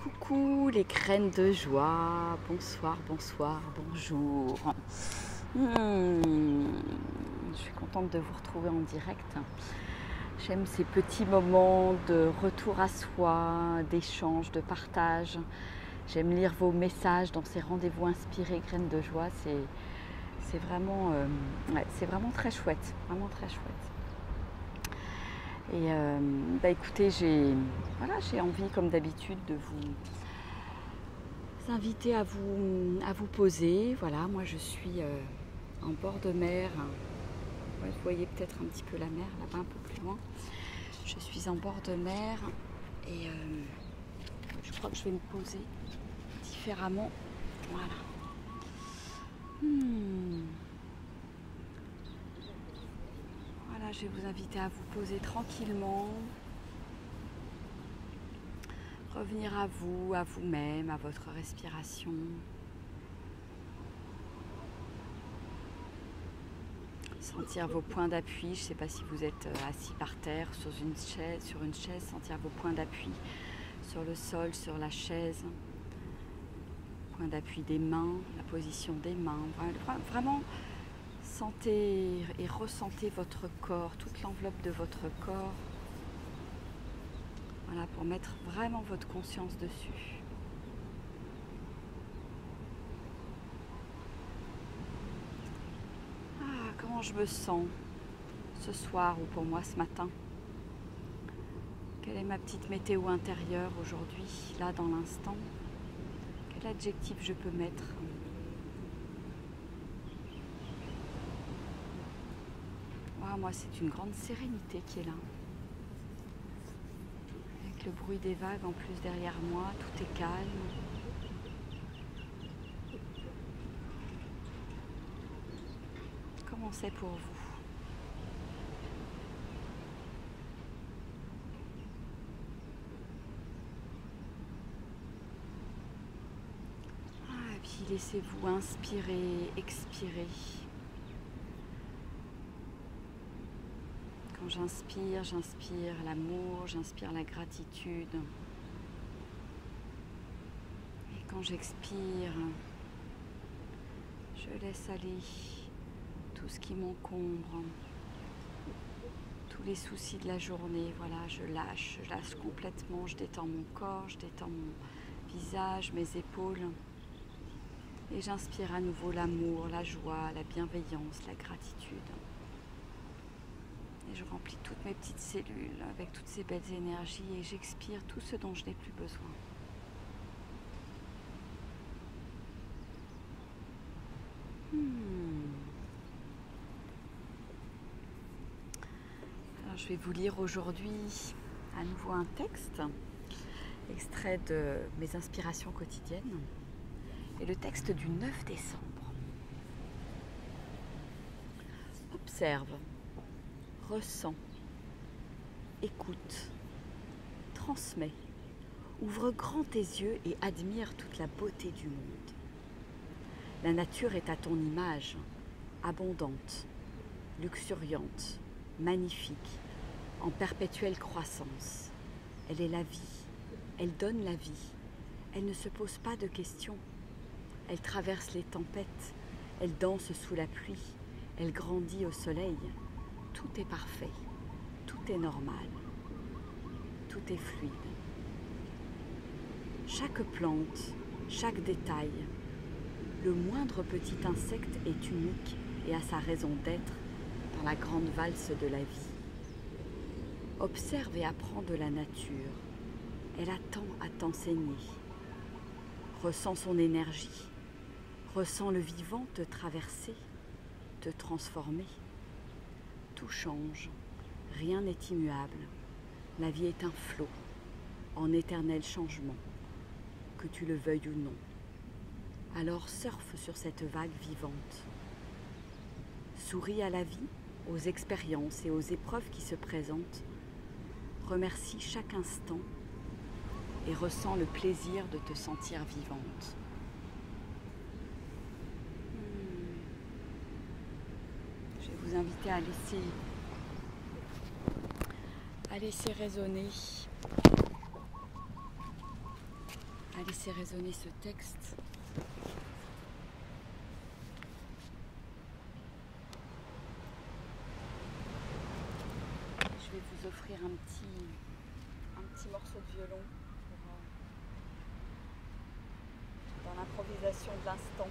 Coucou les graines de joie, bonsoir, bonsoir, bonjour. Je suis contente de vous retrouver en direct. J'aime ces petits moments de retour à soi, d'échange, de partage. J'aime lire vos messages dans ces rendez-vous inspirés graines de joie. C'est vraiment, très chouette, vraiment très chouette. Et écoutez, j'ai envie, comme d'habitude, de vous inviter à vous poser. Voilà, moi je suis en bord de mer. Ouais, vous voyez peut-être un petit peu la mer là-bas, un peu plus loin. Je suis en bord de mer et je crois que je vais me poser différemment. Voilà. Voilà, je vais vous inviter à vous poser tranquillement. Revenir à vous, à vous-même, à votre respiration. Sentir vos points d'appui. Je ne sais pas si vous êtes assis par terre, sur une chaise, sentir vos points d'appui sur le sol, sur la chaise. Point d'appui des mains, la position des mains. Vraiment, sentez et ressentez votre corps, toute l'enveloppe de votre corps. Voilà, pour mettre vraiment votre conscience dessus. Ah, comment je me sens ce soir ou pour moi ce matin? Quelle est ma petite météo intérieure aujourd'hui, là dans l'instant? Quel adjectif je peux mettre? Ah, moi, c'est une grande sérénité qui est là. Avec le bruit des vagues en plus derrière moi, tout est calme. Comment c'est pour vous? Ah, et puis laissez-vous inspirer, expirer. Quand j'inspire l'amour, j'inspire la gratitude. Et quand j'expire, je laisse aller tout ce qui m'encombre, tous les soucis de la journée. Voilà, je lâche complètement, je détends mon corps, je détends mon visage, mes épaules. Et j'inspire à nouveau l'amour, la joie, la bienveillance, la gratitude. Et je remplis toutes mes petites cellules avec toutes ces belles énergies et j'expire tout ce dont je n'ai plus besoin. Alors je vais vous lire aujourd'hui à nouveau un texte, extrait de mes inspirations quotidiennes, et le texte du 9 décembre. Observe. Ressens, écoute, transmets, ouvre grand tes yeux et admire toute la beauté du monde. La nature est à ton image, abondante, luxuriante, magnifique, en perpétuelle croissance. Elle est la vie, elle donne la vie, elle ne se pose pas de questions. Elle traverse les tempêtes, elle danse sous la pluie, elle grandit au soleil. Tout est parfait, tout est normal, tout est fluide. Chaque plante, chaque détail, le moindre petit insecte est unique et a sa raison d'être dans la grande valse de la vie. Observe et apprends de la nature, elle attend à t'enseigner. Ressens son énergie, ressens le vivant te traverser, te transformer. Tout change, rien n'est immuable, la vie est un flot, en éternel changement, que tu le veuilles ou non. Alors surfe sur cette vague vivante. Souris à la vie, aux expériences et aux épreuves qui se présentent. Remercie chaque instant et ressens le plaisir de te sentir vivante. Je vais vous inviter à laisser résonner à laisser résonner ce texte. Je vais vous offrir un petit morceau de violon dans l'improvisation de l'instant.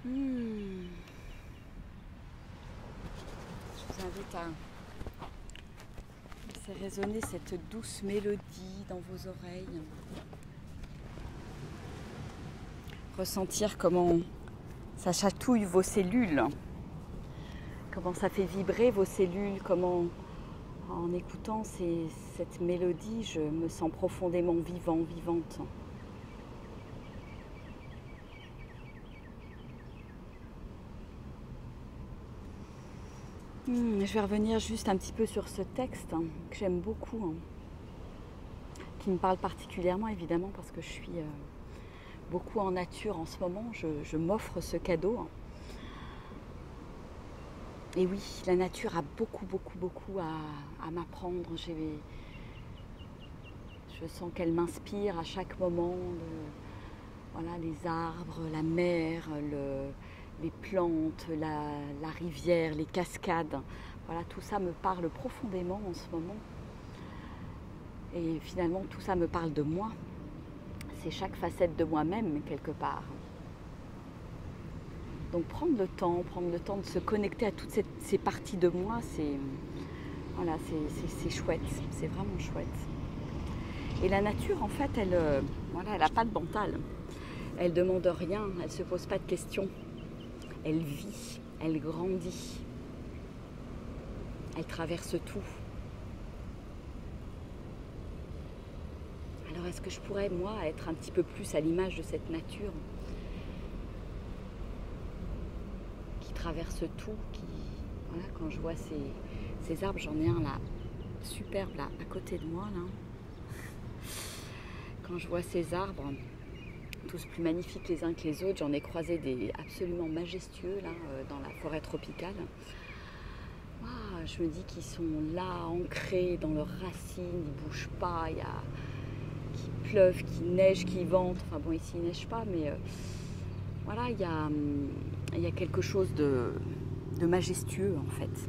Je vous invite à laisser résonner cette douce mélodie dans vos oreilles. Ressentir comment ça chatouille vos cellules, comment ça fait vibrer vos cellules, comment en écoutant cette mélodie, je me sens profondément vivant, vivante. Je vais revenir juste un petit peu sur ce texte que j'aime beaucoup, qui me parle particulièrement évidemment parce que je suis beaucoup en nature en ce moment, je m'offre ce cadeau. Et oui, la nature a beaucoup à m'apprendre. Je sens qu'elle m'inspire à chaque moment. Voilà, les arbres, la mer, les plantes, la rivière, les cascades. Voilà, tout ça me parle profondément en ce moment. Et finalement, tout ça me parle de moi. C'est chaque facette de moi-même, quelque part. Donc prendre le temps de se connecter à toutes ces parties de moi, voilà, c'est chouette, c'est vraiment chouette. Et la nature, en fait, elle n'a pas de mental. Elle demande rien, elle ne se pose pas de questions. Elle vit, elle grandit. Elle traverse tout. Alors est-ce que je pourrais, moi, être un petit peu plus à l'image de cette nature qui traverse tout, voilà, quand je vois ces arbres, j'en ai un là, superbe là, à côté de moi là. Quand je vois ces arbres, tous plus magnifiques les uns que les autres, j'en ai croisé des absolument majestueux là, dans la forêt tropicale. je me dis qu'ils sont là, ancrés dans leurs racines, ils ne bougent pas, il y a qu'il pleuve, qu'il neige, qu'il vente. Enfin bon, ici il ne neige pas, mais voilà, il y a quelque chose de majestueux en fait.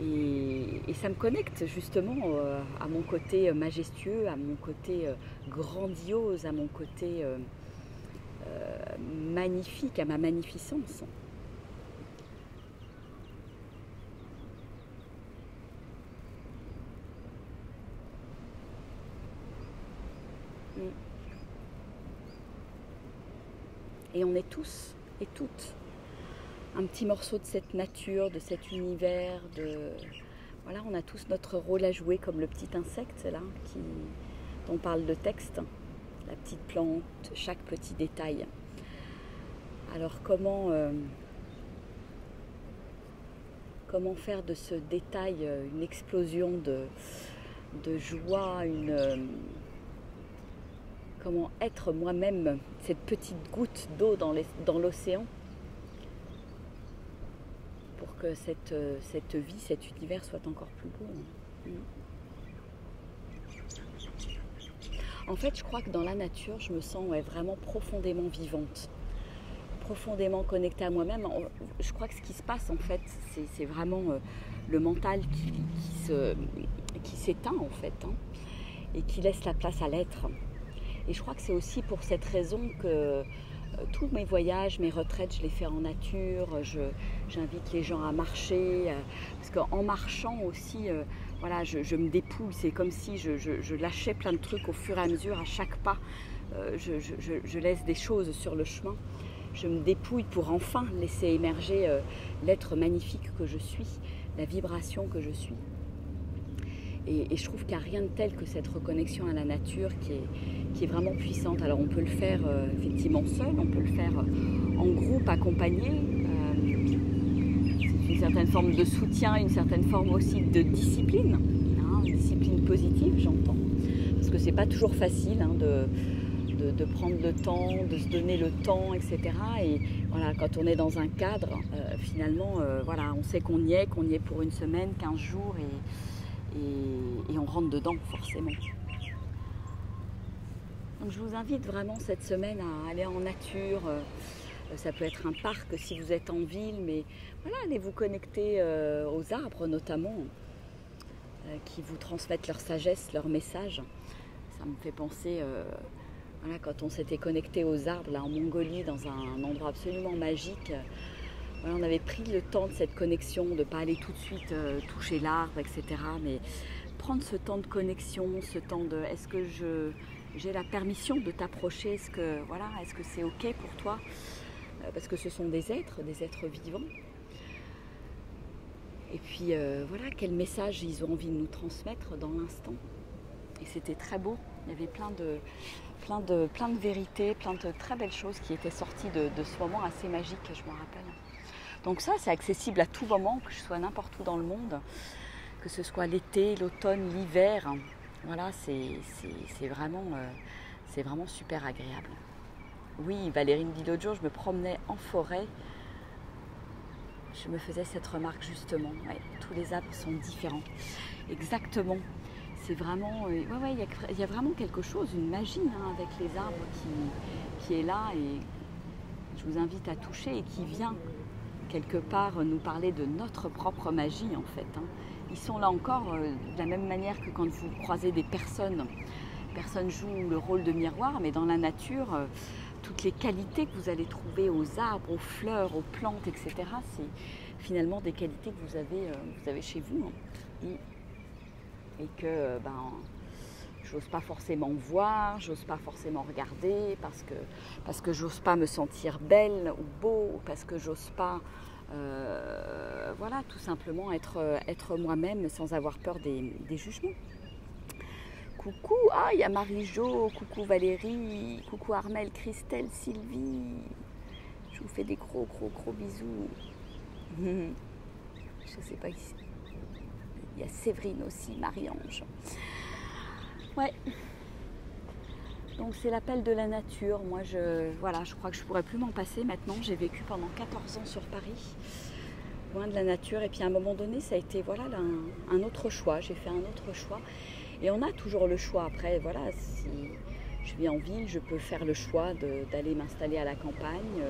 Et ça me connecte justement à mon côté majestueux, à mon côté grandiose, à mon côté magnifique, à ma magnificence. Et on est tous et toutes un petit morceau de cette nature, de cet univers, voilà, on a tous notre rôle à jouer comme le petit insecte là, dont parle le texte, la petite plante, chaque petit détail. Alors comment faire de ce détail une explosion de joie, comment être moi-même cette petite goutte d'eau dans l'océan pour que cette vie, cet univers soit encore plus beau. En fait, je crois que dans la nature, je me sens vraiment profondément vivante, profondément connectée à moi-même. Je crois que ce qui se passe, en fait, c'est vraiment le mental qui s'éteint, en fait, hein, et qui laisse la place à l'être. Et je crois que c'est aussi pour cette raison que tous mes voyages, mes retraites, je les fais en nature. J'invite les gens à marcher, parce qu'en marchant aussi, voilà, je me dépouille. C'est comme si je lâchais plein de trucs au fur et à mesure, à chaque pas. Je laisse des choses sur le chemin. Je me dépouille pour enfin laisser émerger l'être magnifique que je suis, la vibration que je suis. Et je trouve qu'il n'y a rien de tel que cette reconnexion à la nature qui est vraiment puissante. Alors on peut le faire effectivement seul, on peut le faire en groupe, accompagné. C'est une certaine forme de soutien, une certaine forme aussi de discipline, hein, discipline positive j'entends. Parce que c'est pas toujours facile hein, de prendre le temps, de se donner le temps, etc. Et voilà, quand on est dans un cadre, finalement, voilà, on sait qu'on y est pour une semaine, 15 jours et on rentre dedans forcément. Donc je vous invite vraiment cette semaine à aller en nature. Ça peut être un parc si vous êtes en ville, mais voilà, allez vous connecter aux arbres notamment, qui vous transmettent leur sagesse, leur message. Ça me fait penser, voilà, quand on s'était connecté aux arbres là en Mongolie, dans un endroit absolument magique. Voilà, on avait pris le temps de cette connexion, de ne pas aller tout de suite toucher l'arbre, etc. Mais prendre ce temps de connexion, ce temps de est-ce que j'ai la permission de t'approcher, est-ce que c'est ok pour toi, parce que ce sont des êtres vivants. Et puis voilà, quel message ils ont envie de nous transmettre dans l'instant. Et c'était très beau, il y avait plein de vérités, plein de très belles choses qui étaient sorties de ce moment assez magique, je me rappelle. Donc ça, c'est accessible à tout moment, que je sois n'importe où dans le monde, que ce soit l'été, l'automne, l'hiver. Voilà, c'est vraiment super agréable. Oui, Valérie me dit l'autre jour, je me promenais en forêt, je me faisais cette remarque justement. Ouais, tous les arbres sont différents. Exactement. C'est vraiment, il y a vraiment quelque chose, une magie hein, avec les arbres qui est là et je vous invite à toucher et qui vient quelque part nous parler de notre propre magie en fait. Hein. Ils sont là encore de la même manière que quand vous croisez des personnes. Personne joue le rôle de miroir, mais dans la nature, toutes les qualités que vous allez trouver aux arbres, aux fleurs, aux plantes, etc. C'est finalement des qualités que vous avez chez vous. Hein. Et que j'ose pas forcément voir, j'ose pas forcément regarder parce que j'ose pas me sentir belle ou beau, parce que j'ose pas voilà, tout simplement être moi-même sans avoir peur des jugements. Coucou, il y a Marie-Jo, coucou Valérie, coucou Armelle, Christelle, Sylvie. Je vous fais des gros bisous. Je sais pas ici. Il y a Séverine aussi, Marie-Ange. Ouais. Donc c'est l'appel de la nature. Moi, je crois que je pourrais plus m'en passer maintenant. J'ai vécu pendant 14 ans sur Paris. loin de la nature. Et puis à un moment donné, ça a été voilà, là, un autre choix. J'ai fait un autre choix. Et on a toujours le choix. Après, voilà, si je vis en ville, je peux faire le choix d'aller m'installer à la campagne.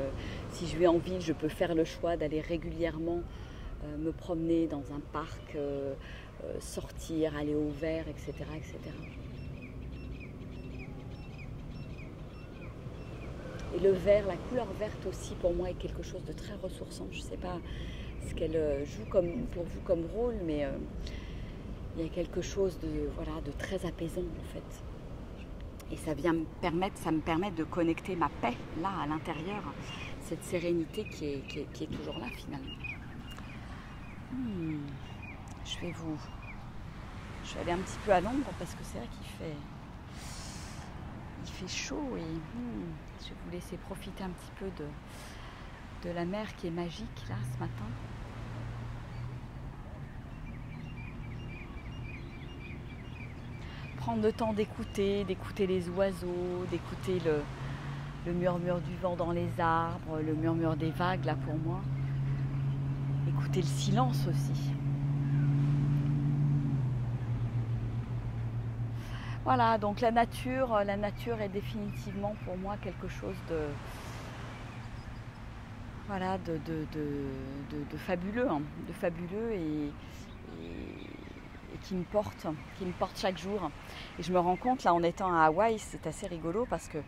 Si je vis en ville, je peux faire le choix d'aller régulièrement me promener dans un parc, sortir, aller au vert, etc., etc. Et le vert, la couleur verte aussi, pour moi, est quelque chose de très ressourçant. Je ne sais pas ce qu'elle joue pour vous comme rôle, mais il y a quelque chose de très apaisant, en fait. Et ça me permet de connecter ma paix, là, à l'intérieur, cette sérénité qui est toujours là, finalement. Je vais aller un petit peu à l'ombre parce que c'est vrai qu'il fait chaud et je vais vous laisser profiter un petit peu de la mer qui est magique, là, ce matin. Prendre le temps d'écouter les oiseaux, d'écouter le murmure du vent dans les arbres, le murmure des vagues là pour moi. Écouter le silence aussi. Voilà, donc la nature est définitivement pour moi quelque chose de fabuleux, de fabuleux et qui me porte chaque jour. Et je me rends compte, là, en étant à Hawaï, c'est assez rigolo parce qu'il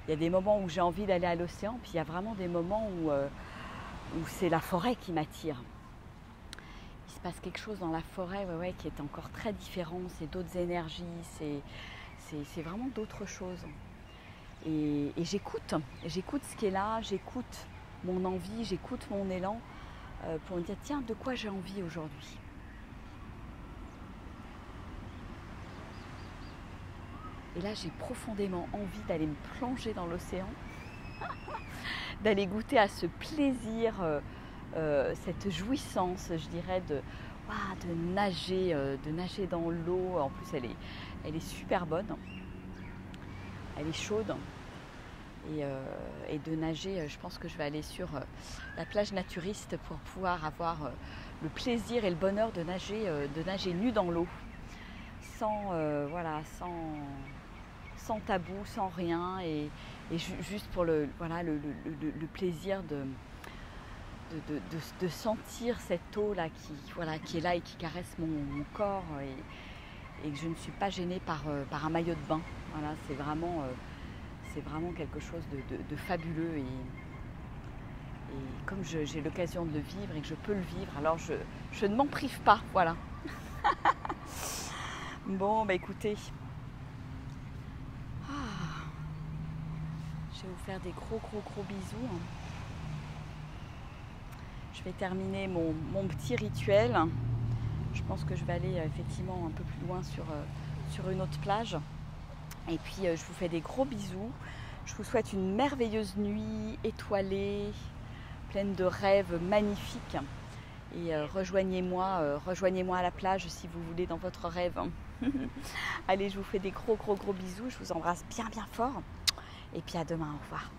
y a des moments où j'ai envie d'aller à l'océan, puis il y a vraiment des moments où c'est la forêt qui m'attire. Il se passe quelque chose dans la forêt qui est encore très différent, c'est d'autres énergies, c'est vraiment d'autres choses. Et j'écoute ce qui est là, j'écoute mon envie, j'écoute mon élan pour me dire, tiens, de quoi j'ai envie aujourd'hui ? Et là, j'ai profondément envie d'aller me plonger dans l'océan, d'aller goûter à ce plaisir, cette jouissance, je dirais, de nager dans l'eau. En plus, elle est super bonne, elle est chaude. Et de nager, je pense que je vais aller sur la plage naturiste pour pouvoir avoir le plaisir et le bonheur de nager nu dans l'eau, sans tabou, sans rien, et juste pour le plaisir de sentir cette eau là qui est là et qui caresse mon corps, et que je ne suis pas gênée par un maillot de bain. Voilà, c'est vraiment quelque chose de fabuleux, et comme j'ai l'occasion de le vivre et que je peux le vivre, alors je ne m'en prive pas, voilà. Bon, bah écoutez, je vais vous faire des gros bisous. Je vais terminer mon petit rituel. Je pense que je vais aller effectivement un peu plus loin sur une autre plage. Et puis je vous fais des gros bisous. Je vous souhaite une merveilleuse nuit étoilée, pleine de rêves magnifiques. Et rejoignez-moi à la plage si vous voulez dans votre rêve. Allez, je vous fais des gros bisous. Je vous embrasse bien fort. Et puis à demain, au revoir.